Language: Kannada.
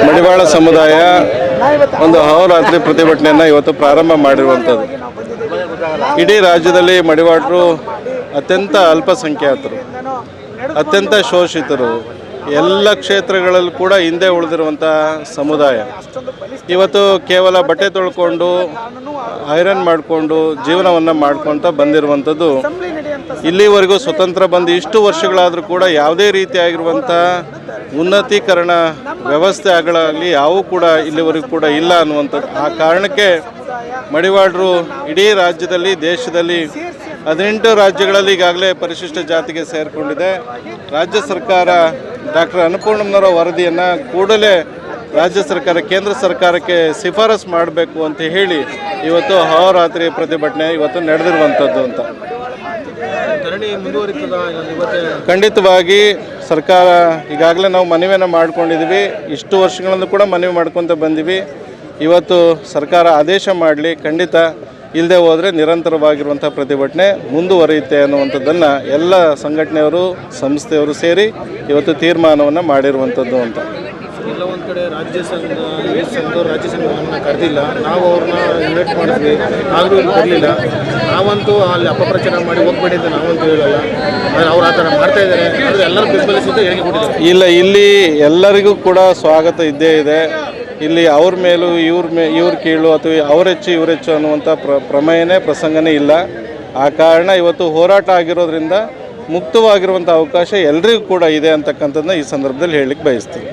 ಮಡಿವಾಳ ಸಮುದಾಯ ಒಂದು ಅಹೋರಾತ್ರಿ ಪ್ರತಿಭಟನೆಯನ್ನು ಇವತ್ತು ಪ್ರಾರಂಭ ಮಾಡಿರುವಂಥದ್ದು. ಇಡೀ ರಾಜ್ಯದಲ್ಲಿ ಮಡಿವಾಳರು ಅತ್ಯಂತ ಅಲ್ಪಸಂಖ್ಯಾತರು, ಅತ್ಯಂತ ಶೋಷಿತರು, ಎಲ್ಲ ಕ್ಷೇತ್ರಗಳಲ್ಲೂ ಕೂಡ ಹಿಂದೆ ಉಳಿದಿರುವಂಥ ಸಮುದಾಯ. ಇವತ್ತು ಕೇವಲ ಬಟ್ಟೆ ತೊಳ್ಕೊಂಡು ಐರನ್ ಮಾಡಿಕೊಂಡು ಜೀವನವನ್ನು ಮಾಡ್ಕೊತ ಬಂದಿರುವಂಥದ್ದು. ಇಲ್ಲಿವರೆಗೂ ಸ್ವತಂತ್ರ ಬಂದು ಇಷ್ಟು ವರ್ಷಗಳಾದರೂ ಕೂಡ ಯಾವುದೇ ರೀತಿಯಾಗಿರುವಂಥ ಉನ್ನತೀಕರಣ ವ್ಯವಸ್ಥೆಗಳಾಗಲಿ ಯಾವೂ ಕೂಡ ಇಲ್ಲಿವರೆಗೂ ಕೂಡ ಇಲ್ಲ ಅನ್ನುವಂಥದ್ದು. ಆ ಕಾರಣಕ್ಕೆ ಮಡಿವಾಳರು ಇಡೀ ರಾಜ್ಯದಲ್ಲಿ, ದೇಶದಲ್ಲಿ 18 ರಾಜ್ಯಗಳಲ್ಲಿ ಈಗಾಗಲೇ ಪರಿಶಿಷ್ಟ ಜಾತಿಗೆ ಸೇರಿಕೊಂಡಿದೆ. ರಾಜ್ಯ ಸರ್ಕಾರ ಡಾಕ್ಟರ್ ಅನ್ನಪೂರ್ಣಮ್ಮನವರ ವರದಿಯನ್ನು ಕೂಡಲೇ ರಾಜ್ಯ ಸರ್ಕಾರ ಕೇಂದ್ರ ಸರ್ಕಾರಕ್ಕೆ ಶಿಫಾರಸು ಮಾಡಬೇಕು ಅಂತ ಹೇಳಿ ಇವತ್ತು ಅಹೋರಾತ್ರಿ ಪ್ರತಿಭಟನೆ ಇವತ್ತು ನಡೆದಿರುವಂಥದ್ದು ಅಂತ. ಖಂಡಿತವಾಗಿ ಸರ್ಕಾರ ಈಗಾಗಲೇ ನಾವು ಮನವಿಯನ್ನು ಮಾಡ್ಕೊಂಡಿದ್ದೀವಿ. ಇಷ್ಟು ವರ್ಷಗಳಿಂದ ಕೂಡ ಮನವಿ ಮಾಡ್ಕೊತ ಬಂದೀವಿ. ಇವತ್ತು ಸರ್ಕಾರ ಆದೇಶ ಮಾಡಲಿ. ಖಂಡಿತ ಇಲ್ಲದೆ ಹೋದರೆ ನಿರಂತರವಾಗಿರುವಂಥ ಪ್ರತಿಭಟನೆ ಮುಂದುವರಿಯುತ್ತೆ ಅನ್ನುವಂಥದ್ದನ್ನು ಎಲ್ಲ ಸಂಘಟನೆಯವರು, ಸಂಸ್ಥೆಯವರು ಸೇರಿ ಇವತ್ತು ತೀರ್ಮಾನವನ್ನು ಮಾಡಿರುವಂಥದ್ದು ಅಂತ. ಎಲ್ಲ ಒಂದು ಕಡೆ ರಾಜ್ಯ ಸಂಘವನ್ನು ಕರೆದಿಲ್ಲ, ನಾವು ಅವ್ರನ್ನ ಇನ್ವೈಟ್ ಮಾಡಿದ್ವಿ, ಆದರೂ ಇಲ್ಲಿ ಬರಲಿಲ್ಲ. ನಾವಂತೂ ಅಲ್ಲಿ ಅಪಪ್ರಚಾರ ಮಾಡಿ ಹೋಗ್ಬೇಡಿ ಅಂತ ನಾವಂತೂ ಹೇಳಲ್ಲ, ಆದರೆ ಅವ್ರು ಆ ಥರ ಮಾಡ್ತಾ ಇದ್ದಾರೆ. ಆದರೆ ಎಲ್ಲರೂ ಬೆಂಬಲಿಸಿದ್ದು ಹೇಳಿಕೆ ಕೊಟ್ಟಿದ್ದಾರೆ. ಇಲ್ಲ, ಇಲ್ಲಿ ಎಲ್ಲರಿಗೂ ಕೂಡ ಸ್ವಾಗತ ಇದ್ದೇ ಇದೆ. ಇಲ್ಲಿ ಅವ್ರ ಮೇಲೂ ಇವ್ರ ಕೀಳು ಅಥವಾ ಅವರೆಚ್ಚು ಇವರೆಚ್ಚು ಅನ್ನುವಂಥ ಪ್ರಸಂಗನೇ ಇಲ್ಲ. ಆ ಕಾರಣ ಇವತ್ತು ಹೋರಾಟ ಆಗಿರೋದ್ರಿಂದ ಮುಕ್ತವಾಗಿರುವಂಥ ಅವಕಾಶ ಎಲ್ರಿಗೂ ಕೂಡ ಇದೆ ಅಂತಕ್ಕಂಥದ್ದನ್ನ ಈ ಸಂದರ್ಭದಲ್ಲಿ ಹೇಳಲಿಕ್ಕೆ ಬಯಸ್ತೀವಿ.